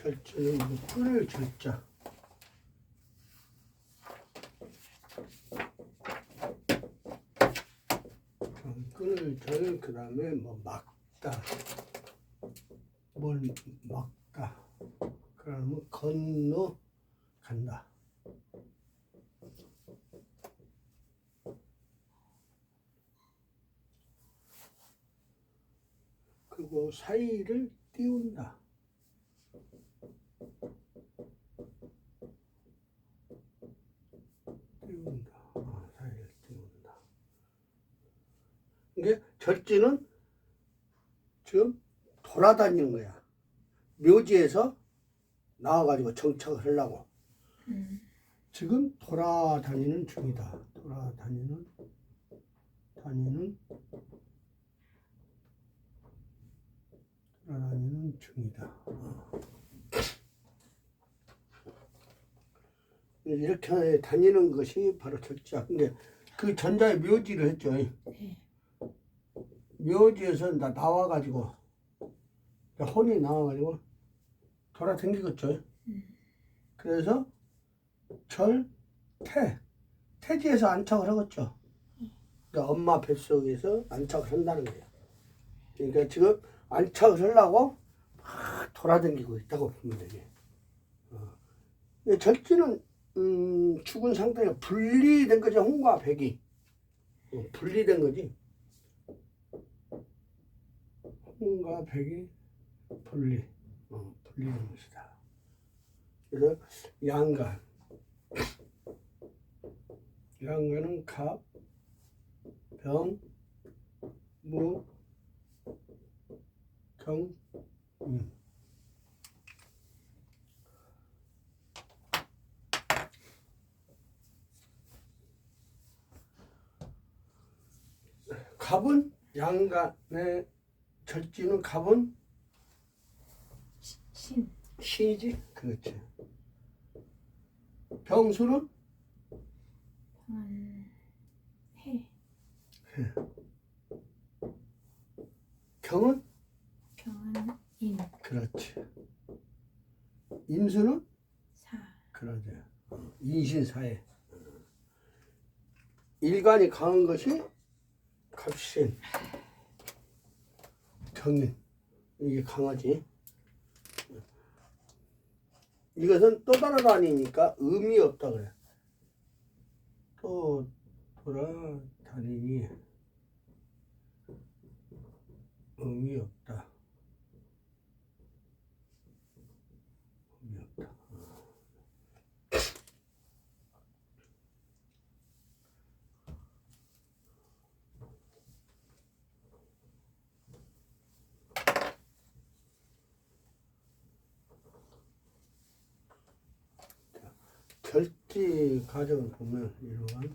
절제는 뭐 끓을 절자. 끓을 절, 그 다음에 뭐 막다. 뭘 막다. 그러면 건너 간다. 그리고 사이를 띄운다. 사이를 띄운다. 이게 절지는 지금 돌아다니는 거야. 묘지에서 나와가지고 정착을 하려고. 지금 돌아다니는 중이다. 돌아다니는 중이다. 이렇게 다니는 것이 바로 절자. 근데 그 전자의 묘지를 했죠. 네. 묘지에서 나와가지고 혼이 나와가지고 돌아다니겠죠. 그래서 태지에서 안착을 하겠죠. 그러니까 엄마 뱃속에서 안착을 한다는 거예요. 그러니까 지금 안착을 하려고 막 돌아다니고 있다고 보면 되지. 절지는 죽은 상태가 분리된 거죠. 홍과 백이 분리된 거지. 홍과 백이 분리된 것이다. 그래서 양간은 갑, 병, 무, 경, 갑은 양간의 절지는 갑은 신이지. 그렇지. 병수는 해. 경은 인. 그렇지. 임수는 사. 그러지. 인신사에. 일간이 강한 것이 갑신, 경인. 이게 강하지. 이것은 또 돌아다니니까 의미 없다 그래. 또 돌아다니니 의미 없다. 의미 없다. 절지 과정을 보면 이러한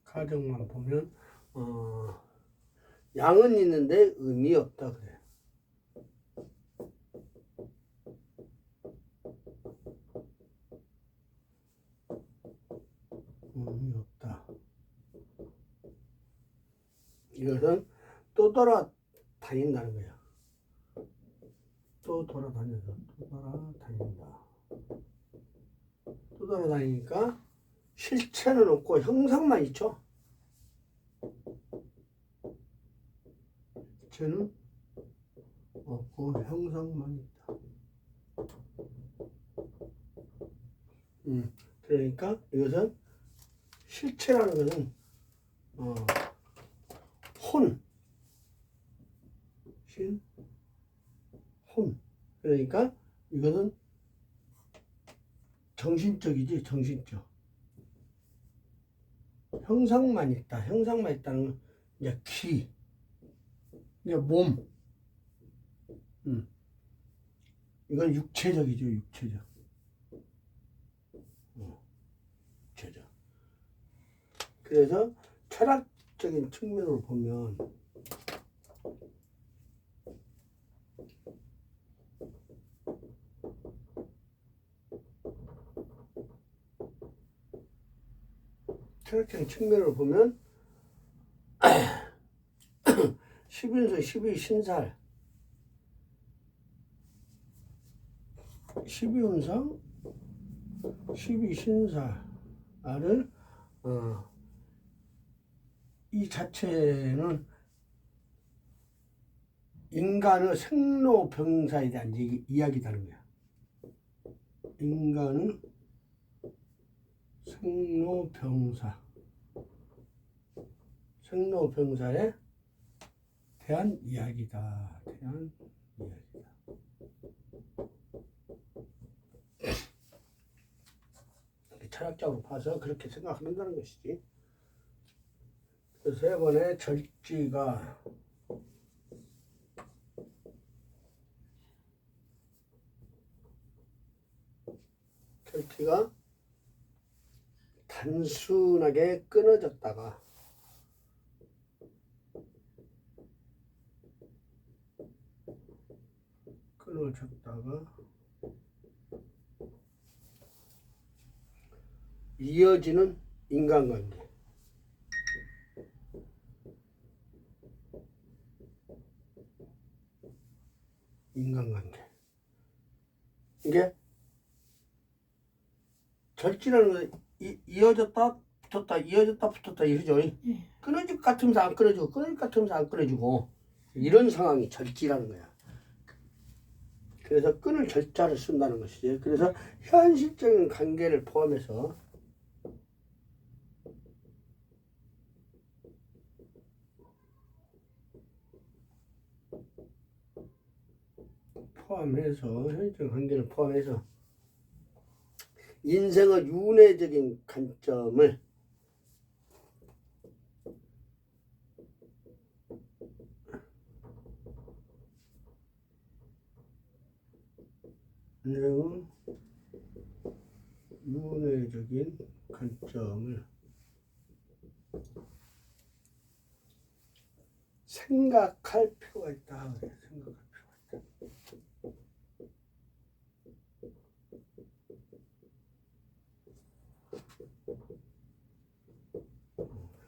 과정만 보면 양은 있는데 의미 없다 그래. 의미 없다. 이것은 또 돌아다닌다는 거야. 또 돌아다닌다. 또 돌아다니니까 실체는 없고 형상만 있죠. 실체는 없고 형상만 있다. 그러니까 이것은 실체라는 것은 혼. 그러니까 이것은 정신적이지. 정신적. 형상만 있다. 형상만 있다는 건 이제 귀, 이제 몸. 이건 육체적이죠. 육체적. 육체적. 그래서 철학적인 측면으로 보면 철학적인 측면으로 보면 12운성 12신살 12운성 12신살을 이 자체는 인간의 생로병사에 대한 이야기다는 거야. 인간의 생로병사에 대한 이야기다. 철학적으로 봐서 그렇게 생각한다는 것이지. 그 세 번의 절지가 단순하게 끊어졌다가 이어지는 인간관계. 이게 절지라는 건 이어졌다 붙었다 이어졌다 붙었다 이러죠. 끊어질 것 같으면서 안 끊어지고 끊어질 것 같으면서 안 끊어지고 이런 상황이 절지라는 거야. 그래서 끊을 절자를 쓴다는 것이지. 그래서 현실적인 관계를 포함해서 현실적인 관계를 포함해서 인생의 윤회적인 관점을 생각할 필요가 있다.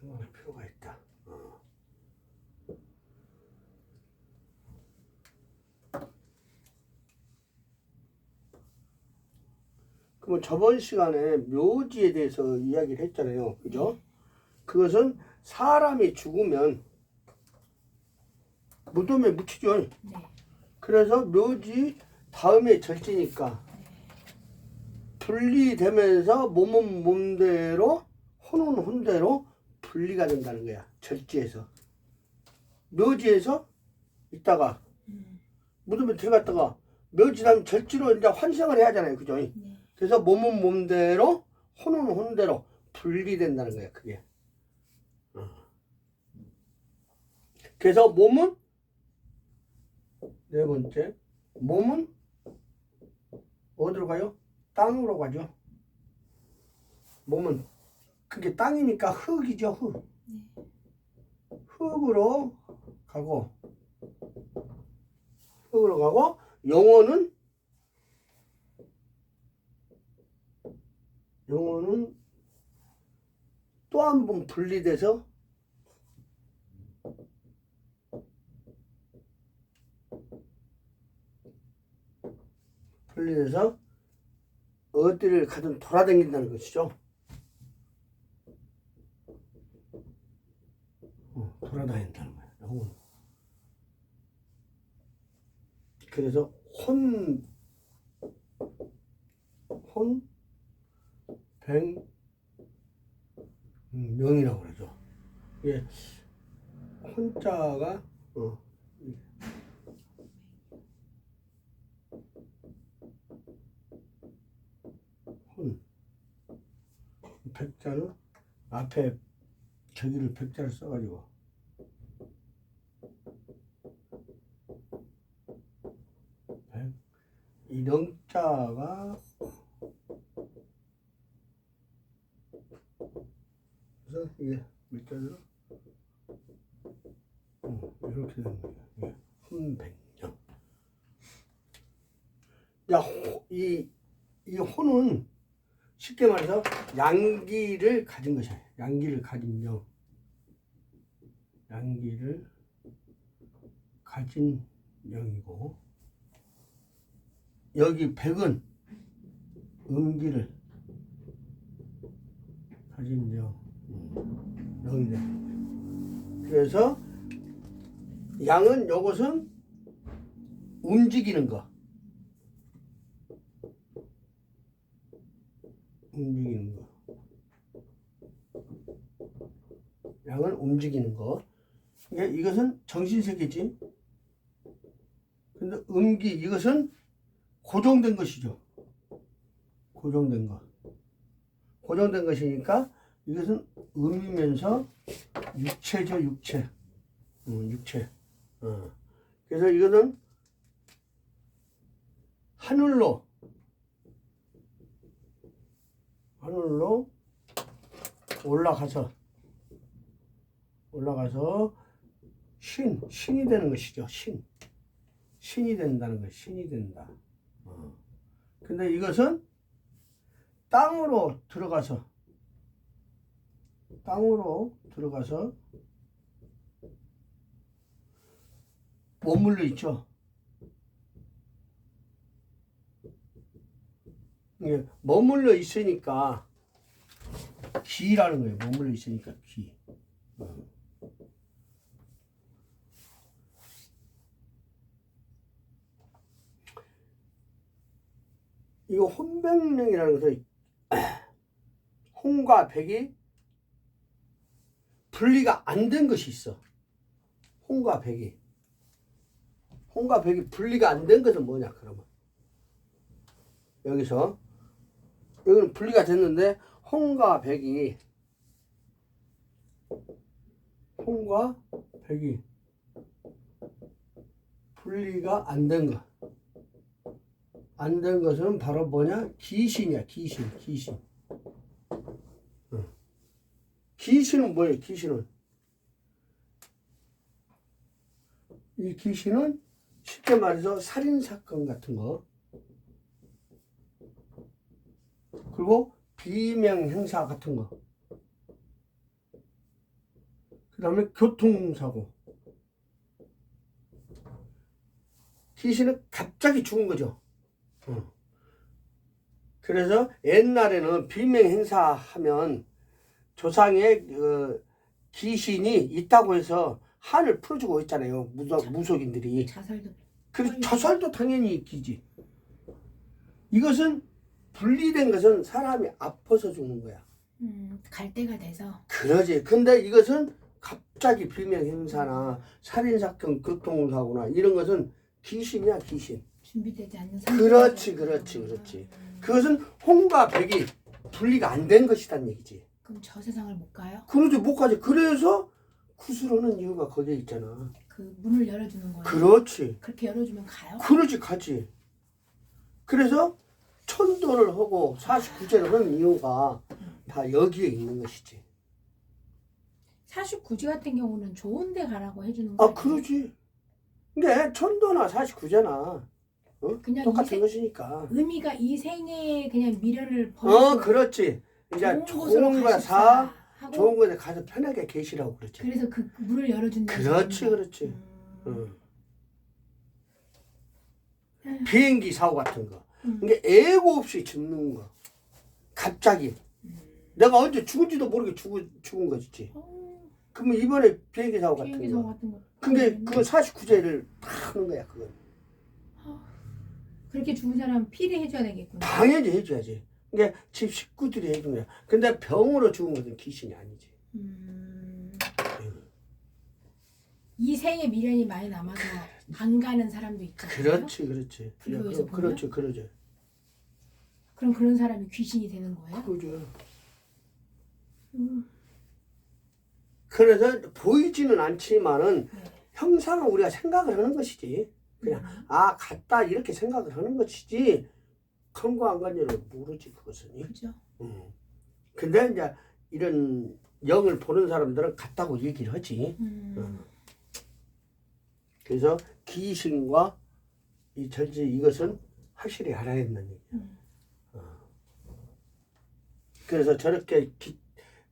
생각할 필요가 있다. 그럼 저번 시간에 묘지에 대해서 이야기를 했잖아요. 그죠? 그것은 사람이 죽으면 무덤에 묻히죠. 네. 그래서 묘지 다음에 절지니까 분리되면서 몸은 몸대로 혼은 혼대로 분리가 된다는 거야. 절지에서. 묘지에서 있다가 무덤에 들어갔다가 묘지 다음 절지로 이제 환생을 해야 하잖아요. 그죠? 네. 그래서 몸은 몸대로 혼은 혼대로 분리된다는 거야. 그게. 그래서 몸은 네 번째, 몸은 어디로 가요? 땅으로 가죠. 몸은 그게 땅이니까 흙이죠. 흙. 흙으로 가고 영혼은 또 한 번 분리돼서 어디를 가든 돌아다닌다는 것이죠. 돌아다닌다는 거예요. 영혼. 그래서 혼백명이라고 그러죠. 이게 혼자가 백자는 앞에 저기를 백자를 써가지고 이 영자가 그래서 이게 밑자로 이렇게 되는 거예요. 혼백령. 야, 이 혼은 쉽게 말해서 양기를 가진 것이야. 양기를 가진 영. 양기를 가진 영이고, 여기 백은 음기를 가진 영. 영이네. 그래서 양은 요것은 움직이는 거. 움직이는 거. 양은 움직이는 거. 그러니까 이것은 정신세계지. 근데 음기, 이것은 고정된 것이죠. 고정된 거. 고정된 것이니까 이것은 음이면서 육체죠, 육체. 육체. 그래서 이거는 하늘로 올라가서 신이 되는 것이죠. 신이 된다는 것, 신이 된다. 근데 이것은 땅으로 들어가서 머물러 있죠. 이게 머물러 있으니까 기라는 거예요. 머물러 있으니까 기. 이거 혼백령이라는 것은 혼과 백이 분리가 안 된 것이 있어. 혼과 백이 분리가 안 된 것은 뭐냐 그러면 여기서 여기는 분리가 됐는데 혼과 백이 분리가 안 된 것. 안 된 것은 바로 뭐냐? 기신이야, 기신. 기신은 뭐예요, 기신은? 이 기신은 쉽게 말해서 살인사건 같은 거, 그리고 비명행사 같은 거, 그 다음에 교통사고. 기신은 갑자기 죽은 거죠. 그래서 옛날에는 비명행사 하면 조상의 그 귀신이 있다고 해서 한을 풀어주고 있잖아요. 무속인들이. 그래서 자살도 당연히 있기지. 이것은 분리된 것은 사람이 아파서 죽는 거야. 갈 때가 돼서. 그러지. 근데 이것은 갑자기 비명행사나 살인사건, 교통사고나 이런 것은 귀신이야, 귀신. 준비되지 않는 그렇지. 그것은 혼과 백이 분리가 안 된 것이란 얘기지. 그럼 저 세상을 못 가요? 그러지, 못 가지. 그래서 구슬하는 이유가 거기에 있잖아. 그 문을 열어주는 거예요? 그렇지. 그렇게 열어주면 가요? 그러지, 가지. 그래서 천도를 하고 49제를 하는 이유가 다 여기에 있는 것이지. 49지 같은 경우는 좋은 데 가라고 해주는 거예요? 아, 그러지. 근데 천도나 49제나 그냥 똑같은 것이니까. 의미가 이 생에 그냥 미련을 버리고 그렇지. 이제 좋은 곳으로 하고 좋은 곳에 가서 편하게 계시라고 그러지. 그래서 그 문을 열어준다. 그렇지. 비행기 사고 같은 거. 이게 예고 없이 죽는 거. 갑자기. 내가 언제 죽은지도 모르게 죽은 거지. 그러면 이번에 비행기 사고 같은 거. 근데 그건 49제를 다 하는 거야, 그건. 그렇게 죽은 사람 피를 해줘야 되겠구나. 당연히 해줘야지. 그러니까 집 식구들이 해준 거야. 근데 병으로 죽은 것은 귀신이 아니지. 이 생에 미련이 많이 남아서 안 가는 사람도 있잖아요. 그렇지. 불교에서 그렇죠. 그럼 그런 사람이 귀신이 되는 거예요? 그죠. 그래서 보이지는 않지만은 형상은 우리가 생각을 하는 것이지. 그냥 갔다 이렇게 생각을 하는 것이지. 간거 안 간지를 모르지 그것은. 그죠. 근데 이제 이런 영을 보는 사람들은 같다고 얘기를 하지. 그래서 귀신과 이 전체 이것은 확실히 알아야 된다는 얘기야. 그래서 저렇게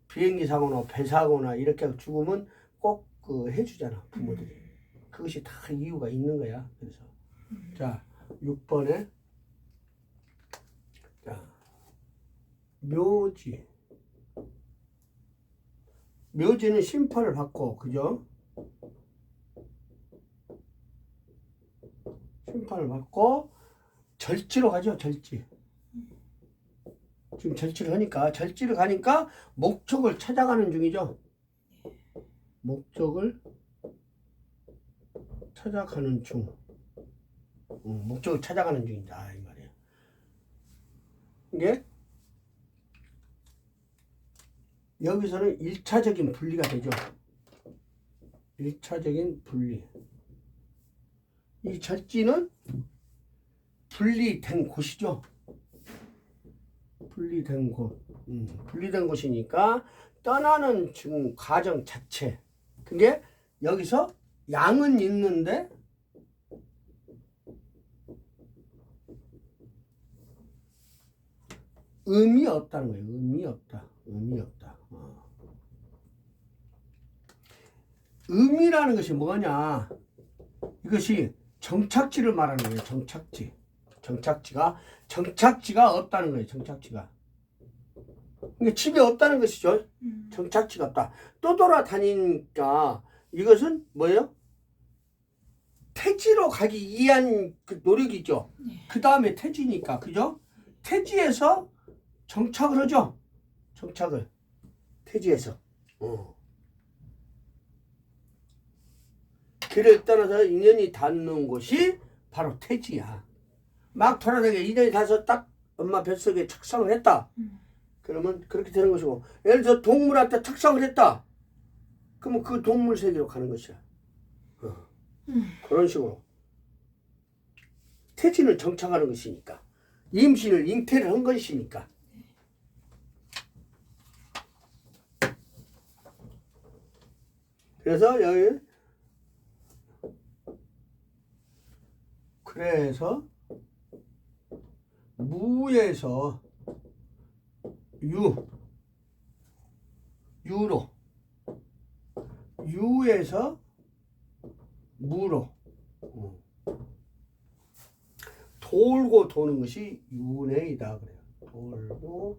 비행기 사고나 배 사고나 이렇게 죽으면 꼭 그 해주잖아 부모들이. 그것이 다 이유가 있는 거야. 그래서 자 6번에 자 묘지. 묘지는 심판을 받고 그죠? 심판을 받고 절지로 가죠. 절지. 지금 절지를 하니까 절지를 가니까 목적을 찾아가는 중이죠. 목적을 찾아가는 중. 목적을 찾아가는 중이다 이 말이에요. 이게 여기서는 1차적인 분리가 되죠. 1차적인 분리. 이 절지는 분리된 곳이죠. 분리된 곳. 분리된 곳이니까 떠나는 중 과정 자체. 그게 여기서 양은 있는데 의미 없다는 거예요. 의미 없다. 의미 없다. 의미라는 것이 뭐냐? 이것이 정착지를 말하는 거예요. 정착지. 정착지가 없다는 거예요. 정착지가. 그러니까 집이 없다는 것이죠. 정착지가 없다. 또 돌아다니니까 이것은 뭐예요? 태지로 가기 위한 그 노력이죠. 그 다음에 태지니까, 그죠? 태지에서 정착을 하죠. 정착을. 태지에서. 길을 떠나서 인연이 닿는 곳이 바로 태지야. 막 돌아다니게 인연이 닿아서 딱 엄마 뱃속에 착상을 했다. 그러면 그렇게 되는 것이고, 예를 들어 동물한테 착상을 했다. 그러면 그 동물 세계로 가는 것이야. 그런 식으로. 태지는 정착하는 것이니까. 임신을 잉태를 한 것이니까. 그래서 여기 그래서 무에서 유로 유에서 무로 돌고 도는 것이 윤회이다 그래요. 돌고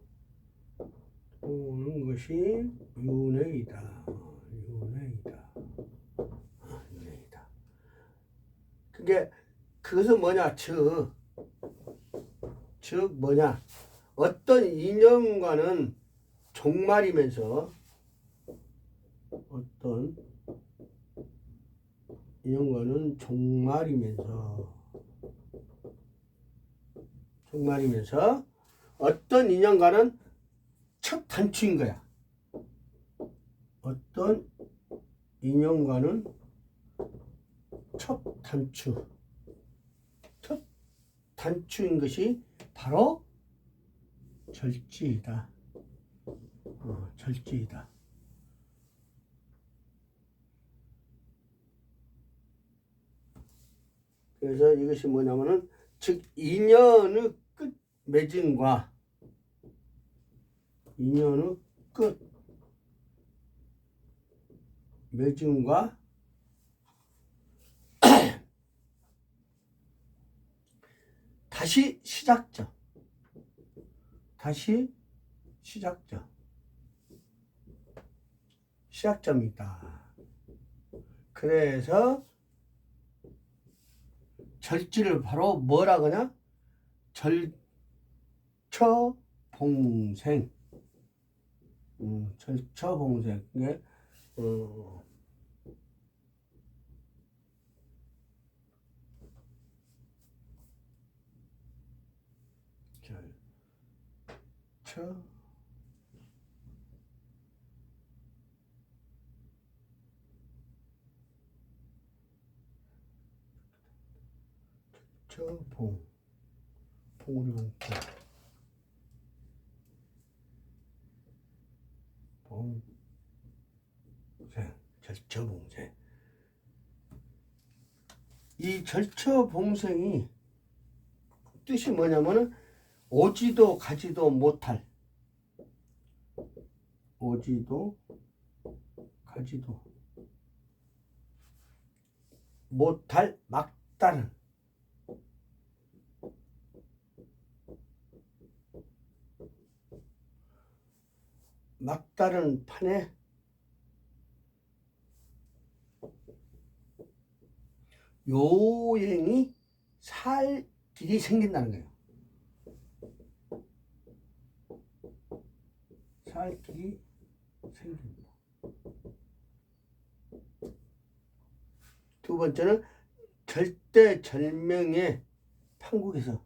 도는 것이 윤회이다. 윤회이다. 그게 그것은 뭐냐? 즉 뭐냐? 어떤 인연과는 종말이면서 어떤 인연과는 종말이면서 어떤 인연과는 첫 단추인 거야. 어떤 인연과는 첫 단추인 것이 바로 절지이다. 절지이다. 그래서 이것이 뭐냐면은 즉 인연의 끝 맺음과 인연의 끝 맺음과 다시 시작점. 시작점이다. 그래서 절지를 바로 뭐라 그러냐? 절처봉생. 절처봉생. 이게 봉우리 절처봉생. 이 절처봉생이 뜻이 뭐냐면은 오지도 가지도 못할 오지도 가지도 못할 막다른 판에 요행이 살 길이 생긴다는 거예요. 살 길이 생긴다. 두 번째는 절대절명의 판국에서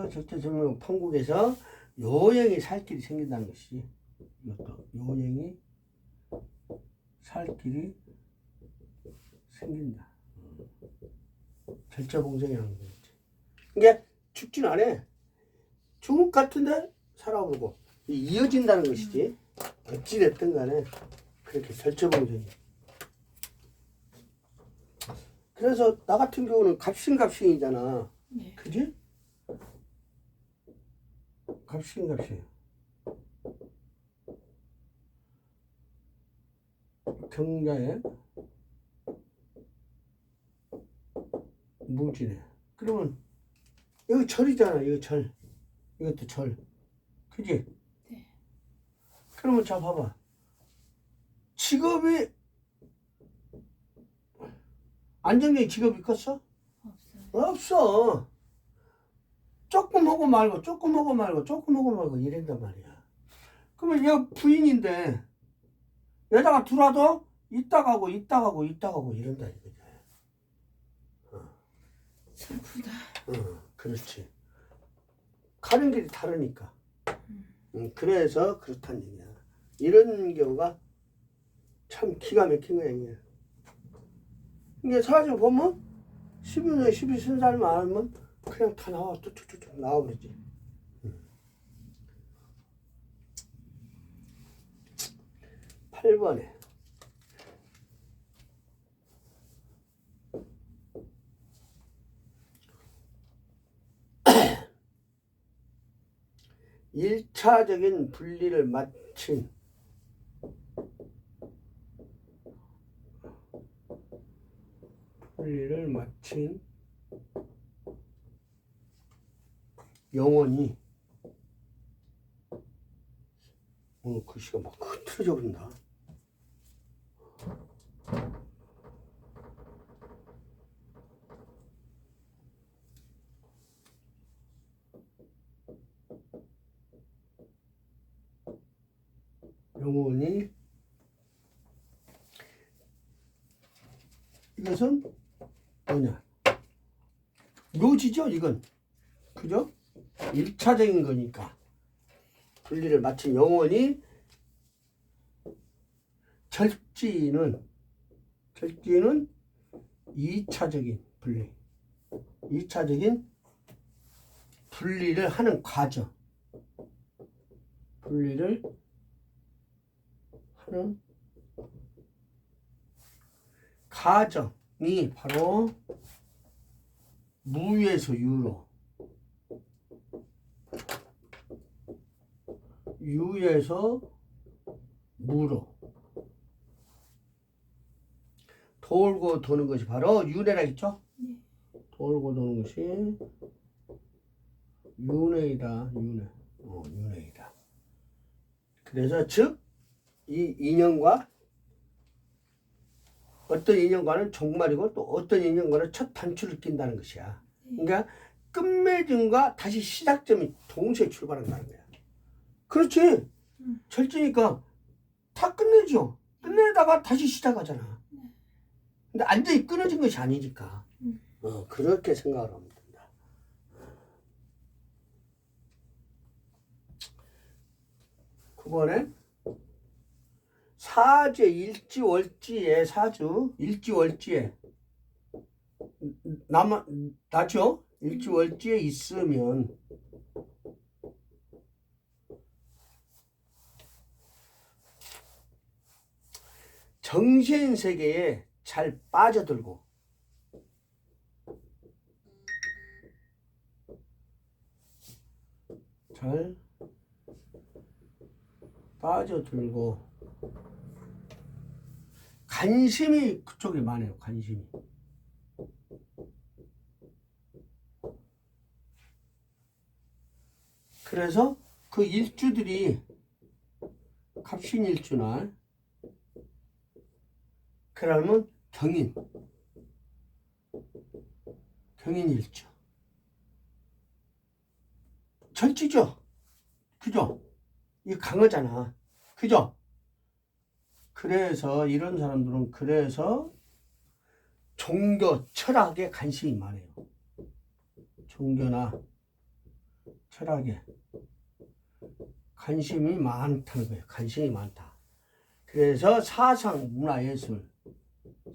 절대절명 판국에서 요행이 살 길이 생긴다는 것이, 이것도 요행이 살 길이 생긴다. 절제봉생이라는 거지. 이게 죽진 않아. 죽음 같은데 살아오고 이어진다는 것이지. 어찌됐든 간에 그렇게 절제봉생이. 그래서 나 같은 경우는 갑신갑신이잖아. 네. 그지? 갑신갑신. 경자에 무지네. 그러면 여기 절이잖아. 이거 절. 이것도 절. 그지? 네. 그러면 자 봐봐. 직업이 안정적인 직업이 컸어? 없어요. 없어. 조금 하고 말고 조금 하고 말고 조금 하고 말고 이런단 말이야. 그러면 얘 부인인데 여자가 들어와도 이따 가고 이따 가고 이따 가고 이런다 이거지. 슬프다. 그렇지. 가는 길이 다르니까. 그래서 그렇다는 얘기야. 이런 경우가 참 기가 막힌 거야 이게. 이게 사실 보면 12년에 12신살만 알면 그냥 다 나와. 뚝뚝뚝 나와버리지. 8번에 일차적인 분리를 마친 영혼이 오늘 글씨가 막 흐트러져 버린다. 영혼이 이것은 뭐냐? 묘지죠 이건. 그죠? 1차적인 거니까 분리를 마친 영혼이 절지는 2차적인 분리. 2차적인 분리를 하는 과정. 분리를 하는 과정이 바로 무에서 유로, 유에서 무로 돌고 도는 것이 바로 윤회라 했죠? 네. 돌고 도는 것이 윤회이다. 윤회이다. 그래서 즉 이 인연과 어떤 인연과는 종말이고 또 어떤 인연과는 첫 단추를 낀다는 것이야. 그러니까 끝맺음과 다시 시작점이 동시에 출발한다는 거야. 그렇지. 절지니까 다 끝내죠. 끝내다가 다시 시작하잖아. 근데 완전히 끊어진 것이 아니니까. 그렇게 생각을 하면 된다. 그번에 사제 일지월지에 사주 일지월지에 나죠? 일지월지에 있으면 정신세계에 잘 빠져들고 잘 빠져들고 관심이 그쪽에 많아요. 관심이. 그래서 그 일주들이 갑신일주날 그러면 경인일주 절지죠. 그죠? 이 강하잖아. 그죠? 그래서 이런 사람들은 그래서 종교, 철학에 관심이 많아요. 종교나 철학에 관심이 많다는 거예요. 관심이 많다. 그래서 사상, 문화예술,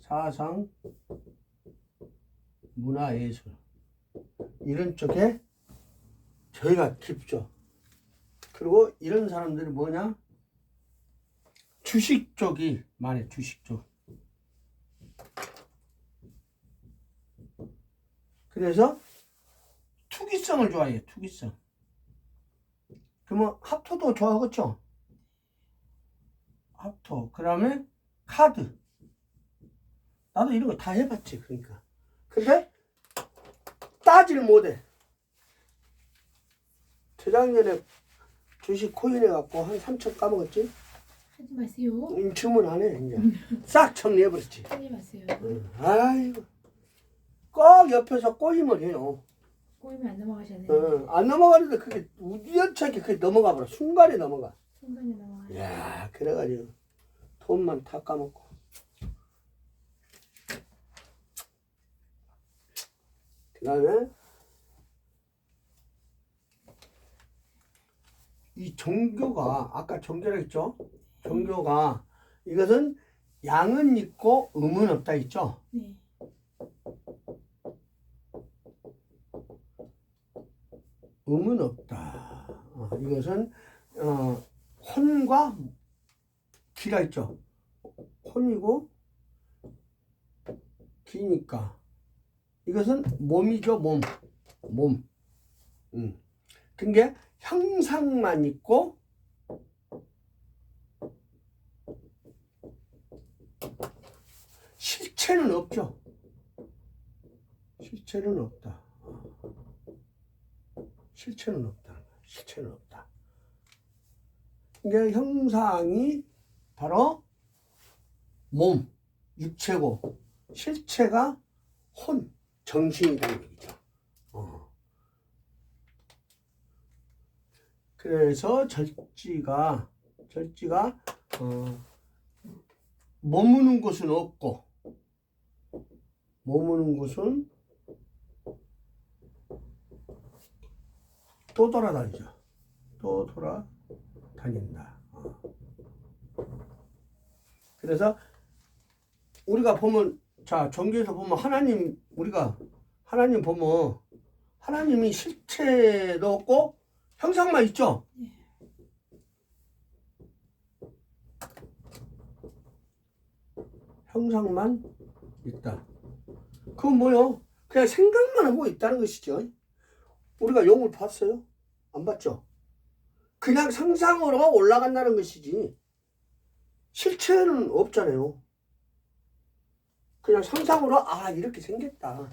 사상, 문화예술 이런 쪽에 저희가 깊죠. 그리고 이런 사람들이 뭐냐? 주식 쪽이 많아요. 주식 쪽. 그래서 투기성을 좋아해요. 투기성. 그러면 합토도 좋아하겠죠? 합토. 그 다음에 카드. 나도 이런 거 다 해봤지. 그러니까. 근데 따질 못해. 재작년에 주식 코인 해갖고 한 3천 까먹었지? 하지 마세요. 주문 안 해, 이제. 싹 정리해버렸지. 하지 마세요. 아이고. 꼭 옆에서 꼬임을 해요. 꼬이면 안 넘어가셔야 돼요. 안 넘어가는데 그게 우연찮게 그게 넘어가 버려. 순간에 넘어가. 순간에 넘어가요. 이야, 그래가지고 돈만 다 까먹고. 그 다음에 이 종교가 아까 종교라 했죠? 종교가 이것은 양은 있고 음은 없다 했죠? 네. 음은 없다. 이것은 혼과 기라 했죠? 혼이고 기니까 이것은 몸이죠. 몸. 근데 형상만 있고 실체는 없죠. 실체는 없다. 실체는 없다. 실체는 없다. 그러니까 형상이 바로 몸, 육체고 실체가 혼, 정신이라는 얘기죠. 그래서 절지가 머무는 곳은 없고 머무는 곳은 또 돌아다니죠. 또 돌아다닌다. 그래서 우리가 보면 자 종교에서 보면 우리가 하나님 보면 하나님이 실체도 없고 형상만 있죠. 형상만 있다. 그건 뭐요? 그냥 생각만 하고 있다는 것이죠. 우리가 영을 봤어요? 안 봤죠? 그냥 상상으로 올라간다는 것이지 실체는 없잖아요. 그냥 상상으로 이렇게 생겼다.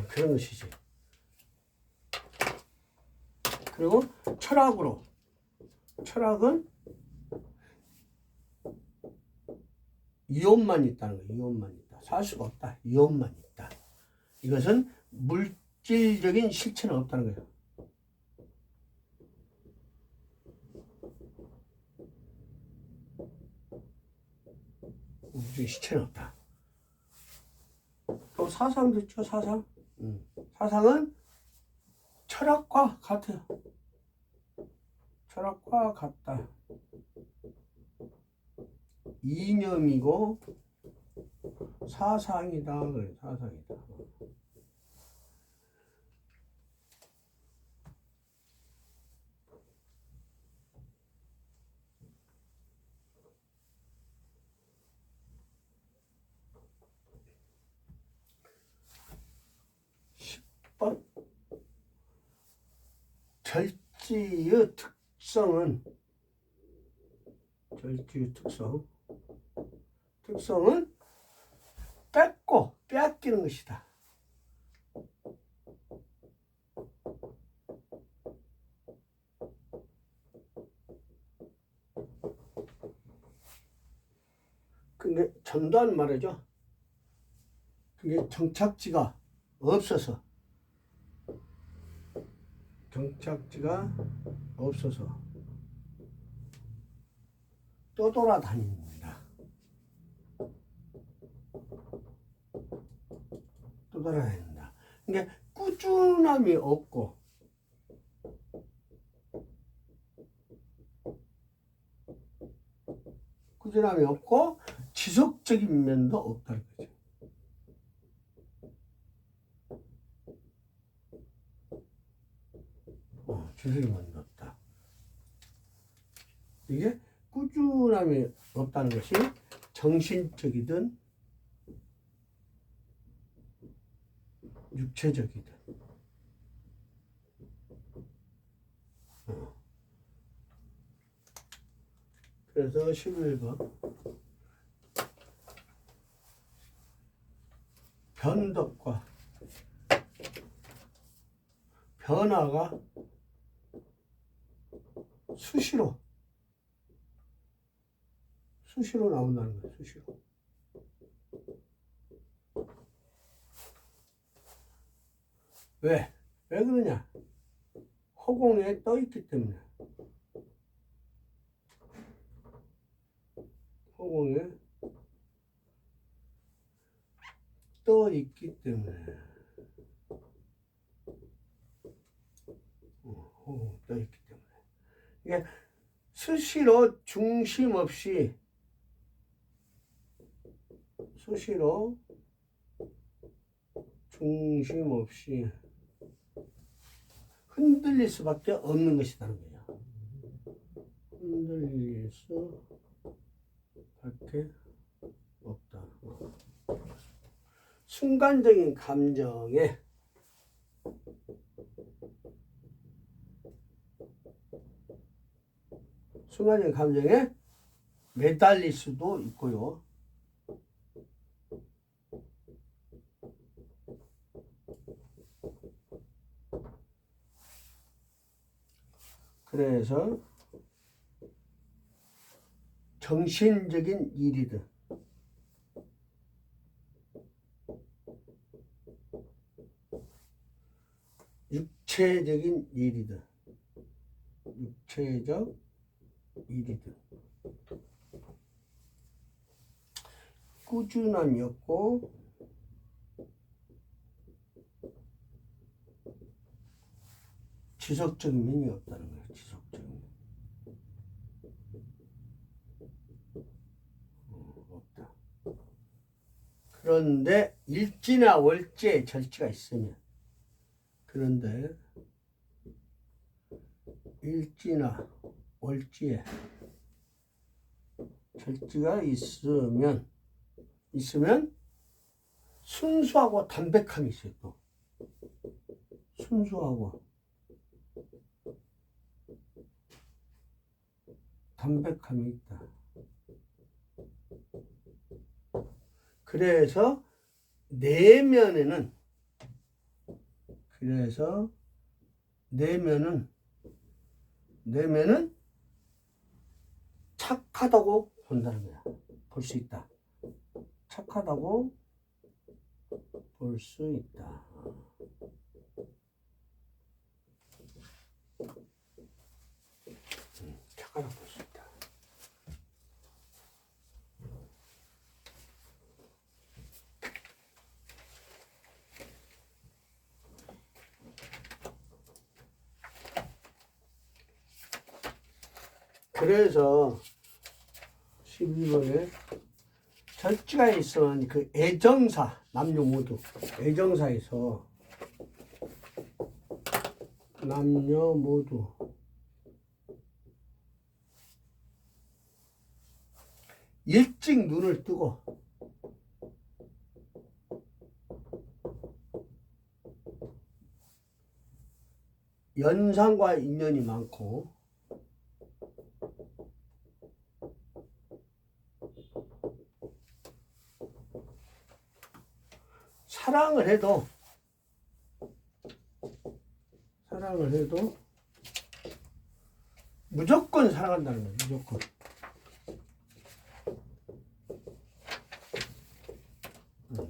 그런 것이지. 그리고 철학은 이혼만 있다는 거예요. 이혼만 있다. 살 수가 없다. 이혼만 있다. 이것은 물질적인 실체는 없다는 거예요. 물질적인 실체는 없다. 또 사상도 있죠. 사상. 사상은 철학과 같아요. 철학과 같다. 이념이고 사상이다. 그래, 사상이다. 절지 절지의 특성은 뺏고 빼앗기는 것이다. 근데 전두환 말이죠. 그게 정착지가 없어서 떠돌아다닙니다. 그러니까 꾸준함이 없고 지속적인 면도 없다는 거죠. 지속적인 면도 없다. 이게 꾸준함이 없다는 것이 정신적이든 육체적이든. 그래서 11번 변덕과 변화가 수시로 나온다는 거예요. 수시로. 왜 그러냐? 허공에 떠 있기 때문에. 허공에 떠 있기 때문에. 이게 수시로 중심 없이 흔들릴 수밖에 없는 것이라는 거예요. 흔들릴 수밖에 없다. 순간적인 감정에 매달릴 수도 있고요. 그래서 정신적인 일이든 육체적인 일이든 꾸준함이 없고 지속적인 면이 없다는 거예요. 없다. 그런데 일지나 월지에 절지가 있으면, 일지나 월지에 절지가 있으면 순수하고 담백함이 있어요. 또 순수하고 담백함이 있다. 그래서 내면에는 착하다고 본다는 거야. 볼 수 있다. 착하다고 볼 수 있다. 착하다고 볼 수 있다. 그래서 12번에 절지가 있으면 그 애정사, 남녀 모두 애정사에서 남녀 모두 일찍 눈을 뜨고 연상과 인연이 많고 사랑을 해도 무조건 사랑한다는 거예요. 무조건.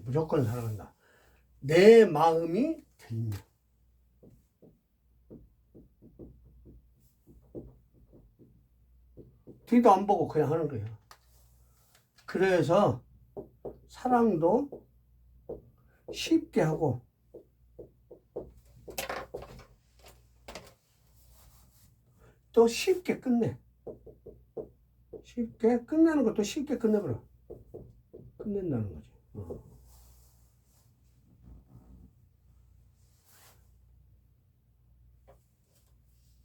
무조건 사랑한다. 내 마음이 들면. 뒤도 안 보고 그냥 하는 거예요. 그래서 사랑도 쉽게 하고 또 쉽게 끝내. 쉽게 끝내는 것도 쉽게 끝내버려. 끝낸다는 거지.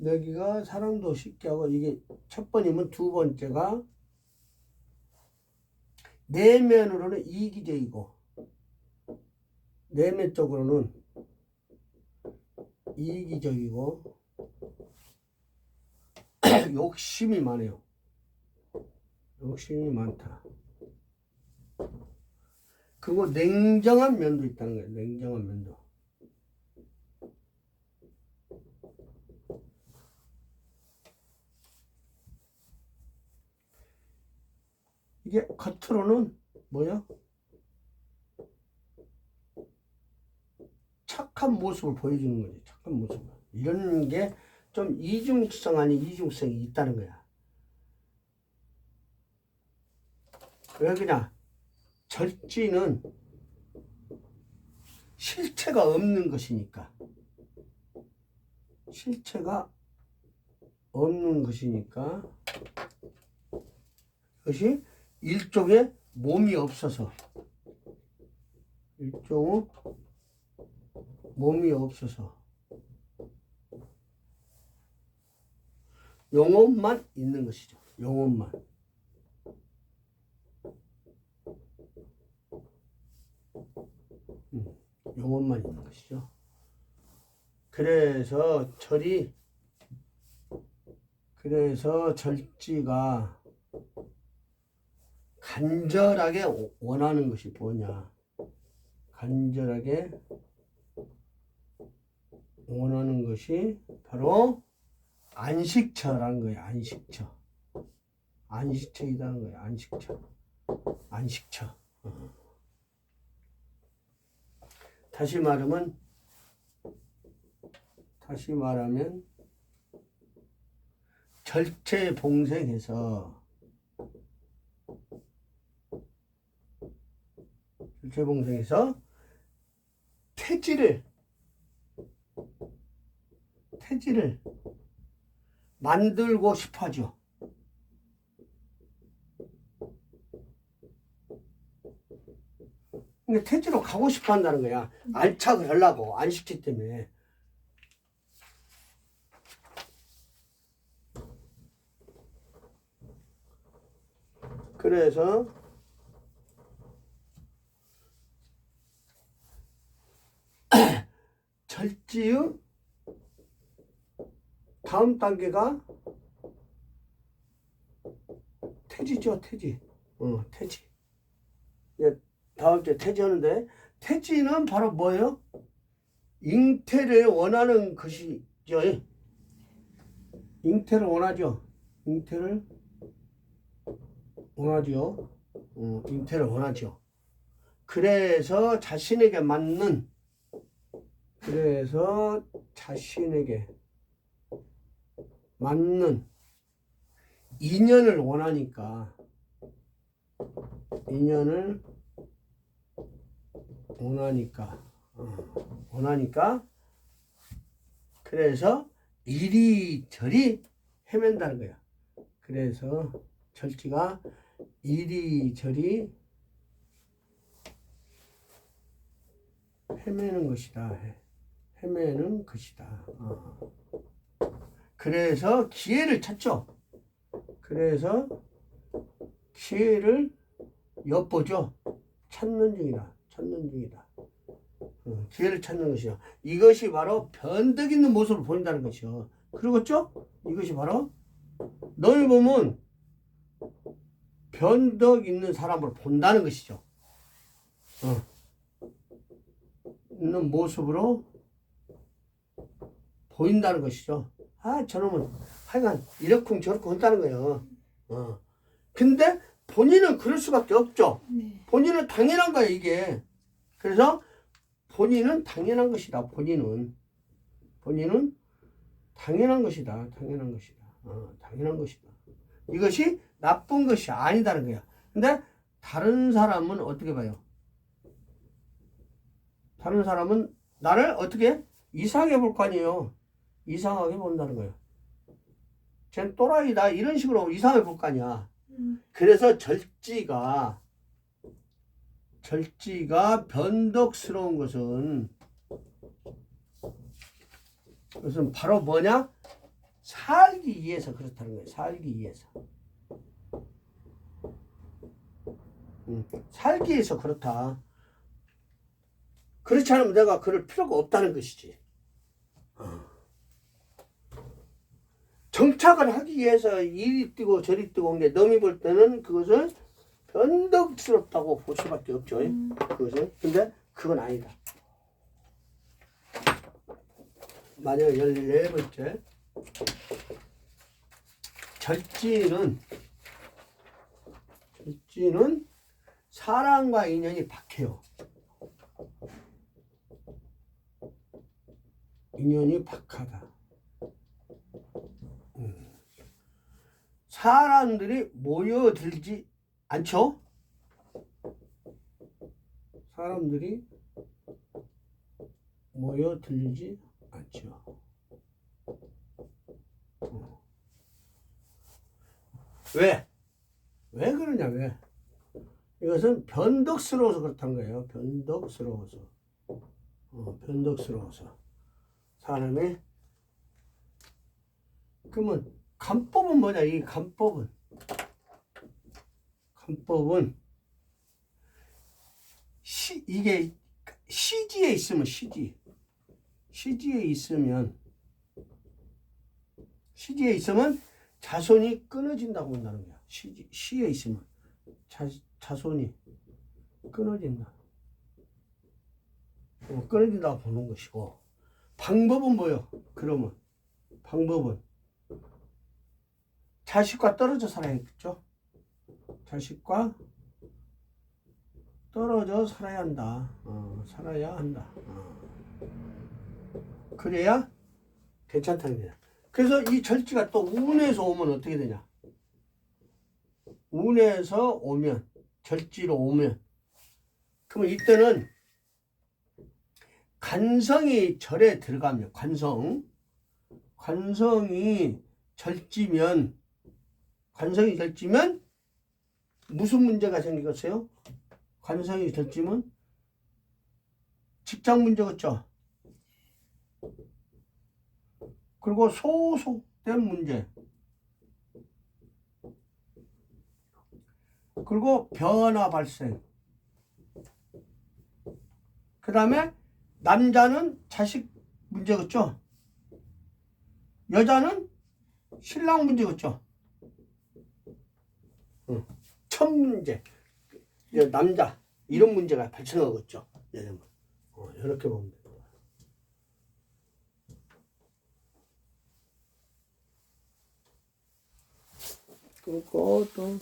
여기가 사랑도 쉽게 하고 이게 첫 번이면 두 번째가 내면으로는 이기적이고 내면적으로는 이기적이고 욕심이 많아요. 욕심이 많다. 그리고 냉정한 면도 있다는 거예요. 냉정한 면도. 이게 겉으로는 뭐야? 착한 모습을 보여주는 거지. 착한 모습을. 이런 게 좀 이중성 아닌 이중성이 있다는 거야. 왜 그냥 절지는 실체가 없는 것이니까. 실체가 없는 것이니까. 그것이 일종의 몸이 없어서. 일종의 몸이 없어서. 영혼만 있는 것이죠. 영혼만. 영혼만 있는 것이죠. 그래서 절지가 간절하게 원하는 것이 뭐냐? 간절하게 원하는 것이 바로 안식처라는 거예요. 안식처. 안식처이라는 거예요. 안식처. 안식처. 다시 말하면 절체봉생해서 태지를 만들고 싶어 하죠. 근데 태지로 가고 싶어 한다는 거야. 안착을 하려고, 안식처 때문에. 그래서 절지의 다음 단계가 태지죠. 태지. 태지. 다음 주에 태지하는데 태지는 바로 뭐예요? 잉태를 원하는 것이죠. 잉태를 원하죠. 잉태를 원하죠. 그래서 자신에게 맞는 인연을 원하니까 그래서 이리저리 헤맨다는 거야. 그래서 절지가 이리저리 헤매는 것이다. 그래서 기회를 찾죠. 그래서 기회를 엿보죠. 찾는 중이다. 기회를 찾는 것이요. 이것이 바로 변덕 있는 모습을 보인다는 것이요. 그러겠죠? 이것이 바로 너희 몸은 변덕 있는 사람으로 본다는 것이죠. 있는 모습으로 보인다는 것이죠. 아, 저놈은 하여간 이렇쿵 저렇쿵 한다는 거예요. 근데 본인은 그럴 수밖에 없죠. 네. 본인은 당연한 거예요, 이게. 그래서 본인은 당연한 것이다. 본인은 당연한 것이다. 당연한 것이다. 당연한 것이다. 이것이 나쁜 것이 아니다는 거야. 근데 다른 사람은 어떻게 봐요? 다른 사람은 나를 어떻게 이상하게 볼 거 아니에요. 이상하게 본다는 거예요. 쟨 또라이다 이런 식으로 이상하게 볼 거 아니야. 그래서 절지가 변덕스러운 것은 바로 뭐냐? 살기 위해서 그렇다는 거예요. 살기 위해서. 살기 위해서 그렇다. 그렇지 않으면 내가 그럴 필요가 없다는 것이지. 정착을 하기 위해서 이리 뛰고 저리 뛰고 온 게 너미 볼 때는 그것을 변덕스럽다고 볼 수밖에 없죠. 그것은. 근데 그건 아니다. 만약 14번째 절지는 사랑과 인연이 박해요. 인연이 박하다. 사람들이 모여들지 않죠? 사람들이 모여들지 않죠. 왜? 왜 그러냐, 왜? 이것은 변덕스러워서 그렇다는 거예요. 변덕스러워서. 변덕스러워서. 사람의, 그러면, 간법은 뭐냐, 이 간법은. 간법은, 이게, 시지에 있으면, 시지에 있으면 자손이 끊어진다고 본다는 거야. 시에 있으면 자손이 끊어진다. 끊어진다고 보는 것이고, 방법은 뭐요? 그러면 방법은 자식과 떨어져 살아야겠죠. 자식과 떨어져 살아야 한다. 살아야 한다. 그래야 괜찮다는 거야. 그래서 이 절지가 또 운에서 오면 어떻게 되냐? 운에서 오면, 절지로 오면, 그러면 이때는 관성이 절에 들어가면, 관성이 절지면 무슨 문제가 생기겠어요? 관성이 절지면 직장 문제겠죠. 그리고 소속된 문제, 그리고 변화 발생, 그 다음에 남자는 자식 문제겠죠. 여자는 신랑 문제겠죠. 첫 문제, 남자 이런 문제가 발생하겠죠. 이렇게 보면 돼요. 그리고 또